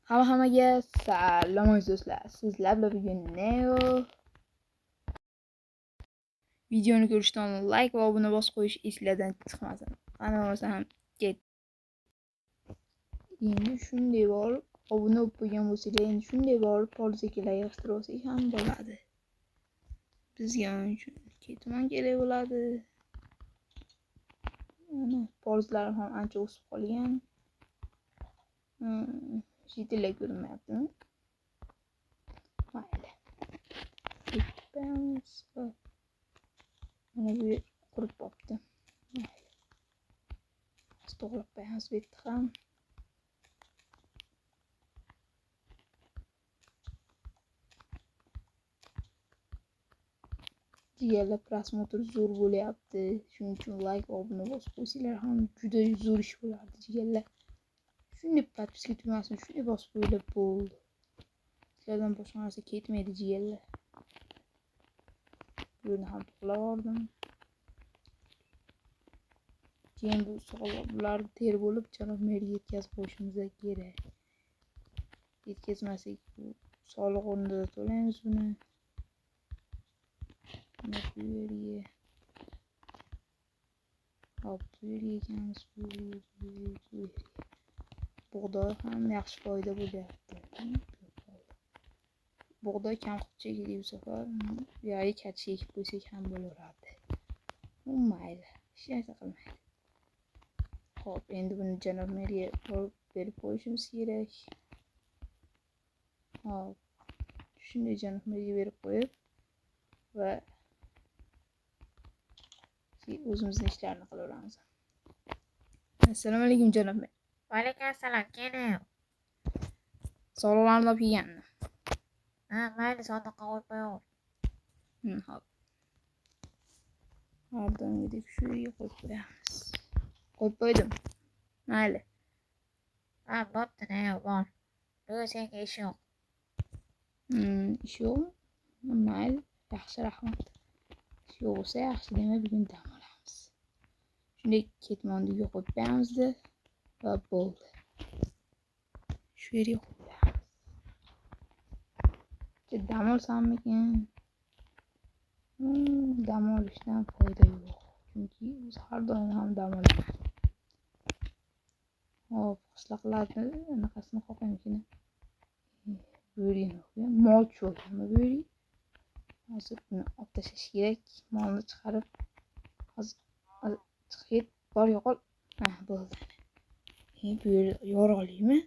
Hammaga salom do'stlar. Sizlar bilan bugun Neo videoni ko'rishdan like va obuna bosib qo'yish eslardan chiqmasin. Ana bo'lsa ham ket. Endi shunday bo'lib obuna bo'lib qo'ygan bo'lsanglar, endi shunday bo'lib polizga yig'ishtirib olsak ham bo'ladi. Bizga uchun ketman kerak bo'ladi. Mana polizlarim ham ancha o'sib qolgan. Shitlar ko'rinmayaptimi? Mayli. Ketamiz. Mana bu qurib qopti. Mayli. To'g'rilab qo'yamiz bu yerda ham. Jigarlar prosmotr zo'r bo'lyapti. Shuning uchun like va obuna bosib qo'ysanglar ham juda zo'r ish bo'lardi jigarlar. Shunday podpiska tugmasini shunday bosib qo'yilib bo'ldi. Sizlardan boshqa narsa ketmaydi jigarlar. Buni ham to'g'rilab oldim. Keyin bu sog'lomlar ter bo'lib janob meriga yetkazib qo'yishimiz kerak. Yetkazmasak bu soliq o'rnida to'laymiz buni. Bu yerga. Hop, bu yerga ekamiz. Bu bug'doy ham yaxshi foyda bo'lyapti. Bug'doy kam qilib chekdi bu safar. Yo'q, katta ekib qo'ysak ham bo'laveradi. Mayli, hech narsa qilmaydi. Hop, endi buni janob meriga berib qo'yishimiz kerak. Hop, shunday janob meriga berib qo'yib va o'zimizning ishlarni qilaveramiz. Assalomu alaykum janob mer. Va alaykum assalom, keling. Sog'liqlarni olib kelganmi? Ha, mayli, sandiqqa qo'yib qo'yaver. Hop. Har doimgidek shu yerga qo'yib qo'yamiz. Qo'yib qo'ydim. Mayli. Ha, bo'pti, ne bor. Bugun senga ish yo'q. Ish yo'qmi? Mayli, yaxshi, rahmat. Ish yo'q bo'lsa yaxshi, demak bugun dam olamiz. Shunday ketmonni uyga qo'yib qo'yamizda va bo'ldi. Shu yerga qo'yamiz. Dam olsammikin? Dam olishdan foyda yo'q. Chunki o'zi har doim ham dam olaman. Hop, qishloqlarni anaqasini qo'yamikin. Bu yerga mol cho'yganmi bu yerga? Hozir buni olib tashlash kerak. Molni chiqarib hozir chiqib bor yo'qol. Ha, bo'ldi. Bu yerni yorug'likmi?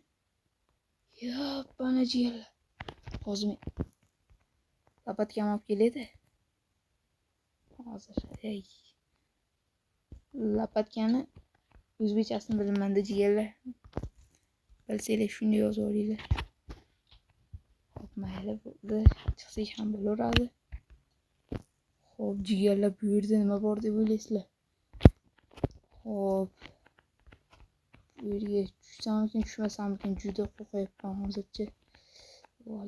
Yo'q, bana jigarlar. Hozir men lopatkam olib keladi. Hozir lopatkani o'zbekchasini bilmayman-da jigarlar. Bilsanglar shunday yozib olinglar. Hop, mayli bo'ldi. Chiqsak ham bo'laveradi. Hop, jigarlar bu yerda nima bor deb o'ylaysizlar? Hop. Bu yerga tushsammikin, tushmasammikin juda qo'rqyapman hozircha.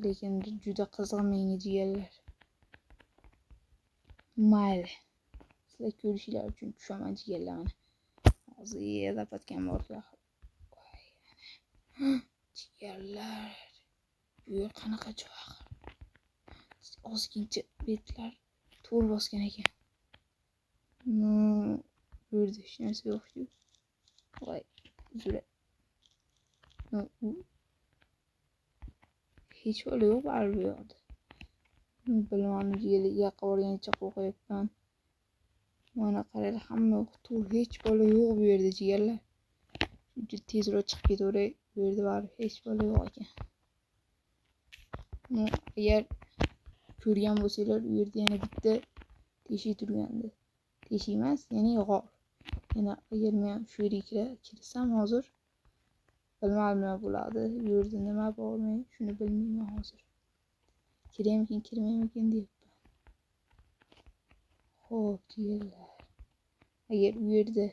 Lekin juda qiziq menga jigarlar. Mayli. Sizlar ko'rishinglar uchun tushaman jigarlar mana. Hozir lopatkam bor. Jigarlar. Bu yer qanaqa joy? Ozgincha betlar to'l bosgan ekan. Bu yerda hech narsa yo'q-ku. Voy, uzra. Hech bola yo'q baribir bu yoqda. Bilmadim, jigarlar yaqqa borgancha qo'rqyapman. Mana qaranglar, hamma yoq to'l, hech bola yo'q bu yerda jigarlar. Shuncha tezroq chiqib ketaveray. Bu yerda baribir hech bola yo'q ekan. Agar ko'rgan bo'lsanglar, u yerda yana bitta teshik turgandi. Teshik emas, ya'ni g'or. Yana agar men shu yerga kirsam hozir bilmadim nima bo'ladi. Bu yerda nima bor, men shuni bilmayman hozir. Kiraymikin, kirmaymikin deyapman. Xo'p, jigarlar. Agar u yerda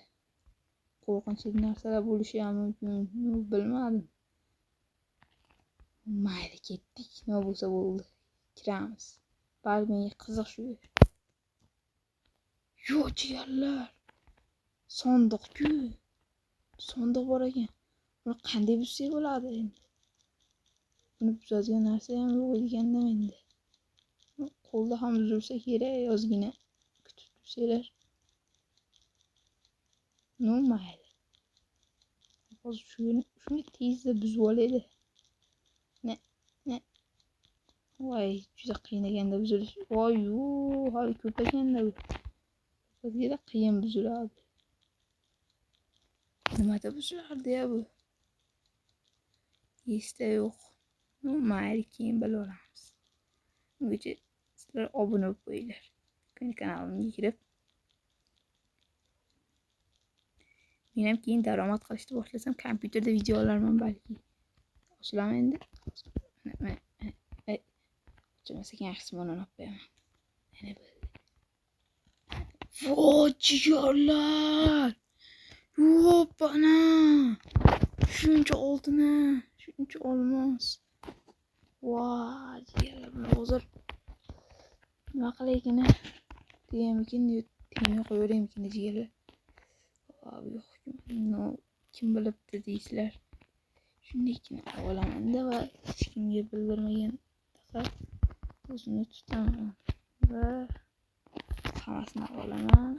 qo'rqinchli narsalar bo'lishi ham mumkin, bilmadim. Mayli, ketdik. Nima bo'lsa bo'ldi. Kiramiz. Bari menga qiziq shu yer. Yo'q jigarlar. Sandiq-ku. Sandiq bor ekan. Buni qanday buzsak bo'ladi endi? buni buzadigan narsa ham yo'q deganda menda. Qo'lda ham buzilsa kerak, ozgina kutib tursanglar. No mayli. Hozir shuni tezda buzib oladi. Ne. Voy, juda qiyin ekanda buzilish. Voy, hali ko'p ekanda bu. Juda qiyin buziladi. Nimada buzilardi ya bu? Esda yo'q. No mayli, keyin bilib olamiz. Ungacha sizlar obuna bo'lib qo'yinglar. Kanalimga kirib. Men ham keyin daromad qilishni boshlasam, kompyuterda video olarman balki. Ochilaman endi. Ochilmasa yaxshisi buni olib qo'yaman. Mana bo'ldi. Voy, jigarlar! Yo'pana! Shuncha oltin, shuncha olmos. Voy, jigarlar, buni hozir nima qilaykin? Deyamikin, temay qo'yaveraymikin jigarlar. Yo'q, kim bilibdi deysizlar. Shundaykina olaman-da va hech kimga bildirmagan o'zini tutaman va hammasini olaman.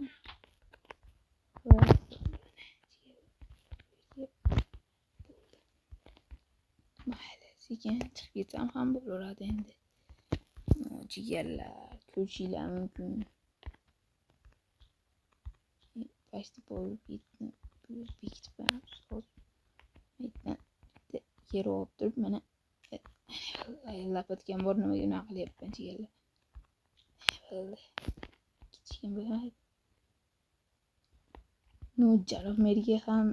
Mayli, sekin chiqib ketsam ham bo'laveradi endi. Jigarlar, ko'rishinglar mumkin. Başta bekitib qo'yamiz. Aytdan yeri olib turib, mana aylanib o'tgan bor, nimaga unaqa qilyapman jigarlar. Kichkina bo'lmaydi. Janob merga ham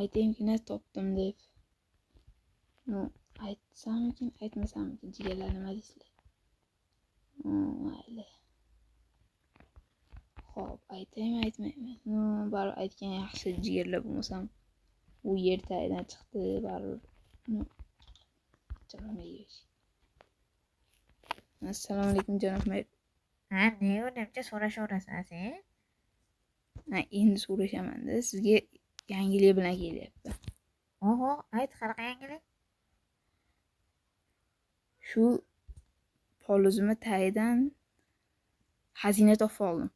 aytaymikin, topdim deb. Aytsammikin, aytmasammikin jigarlar, nima deysizlar? Mayli. Xo'p, aytmayman. Baribir aytgan yaxshi jigarlar bo'lmasam, u yer tagidan chiqdi, baribir. Janob mer. Assalomu alaykum janob mer. Ne o'rnimcha so'rashaverasiz sen? Endi so'rashaman-da, sizga yangilik bilan kelyapman. Oho, ayt, qanaqa yangilik? Shu polizimni tagidan xazina topib oldim.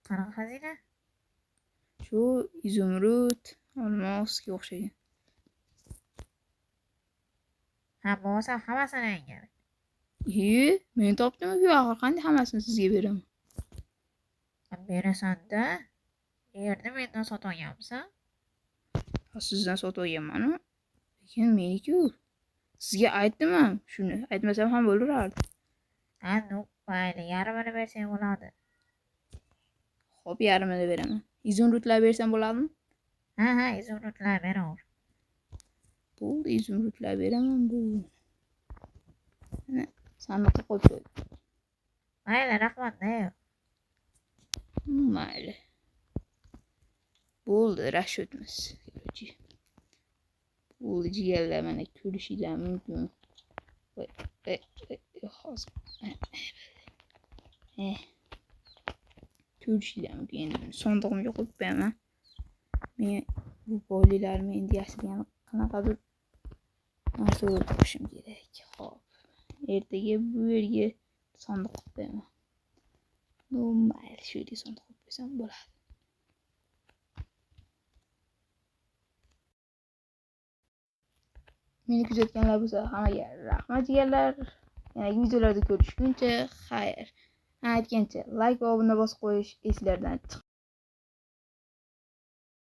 Qanaqa xazina? Shu izumrud, olmosga o'xshagan. Bo'lmasa hammasini yangilik. Men topdim-ku, axir qanday hammasini sizga beraman? Berasan-da. Yerni mendan sotib olganmisan? Sizdan sotib olganman-ku. Lekin meniki-ku. Sizga aytdim-ku, shuni. Aytmasam ham bo'laverardi. Mayli, yarmini bersang bo'ladi. Xo'p, yarmini beraman. Izumrudlar bersam bo'ladimi? Ha, izumrudlar beraver. Bo'ldi, izumrudlar beraman bu. Mana sandiqqa qo'yib qo'ydim. Mayli, rahmat-da. Mayli. Bo'ldi, rashotmiz. Bo'ldi, jigarlar, mana ko'rishinglar mumkin. Hozir. Ko'rishinglar mumkin. Endi sandig'imga qo'yib qo'yaman. Men bu bolilarni endi yashirgan qanaqadir narsa o'rtishim kerak. Xo'p. Ertaga bu yerga sandiq qo'yib qo'yaman. Mayli, shu yerga sandiq qo'yib qo'ysam bo'ladi. Meni kuzatganlar bo'lsa hammaga rahmat jigarlar. Yangi videolarda ko'rishguncha xayr. Aytgancha like va obuna bosib qo'yish eslardan chiqmang.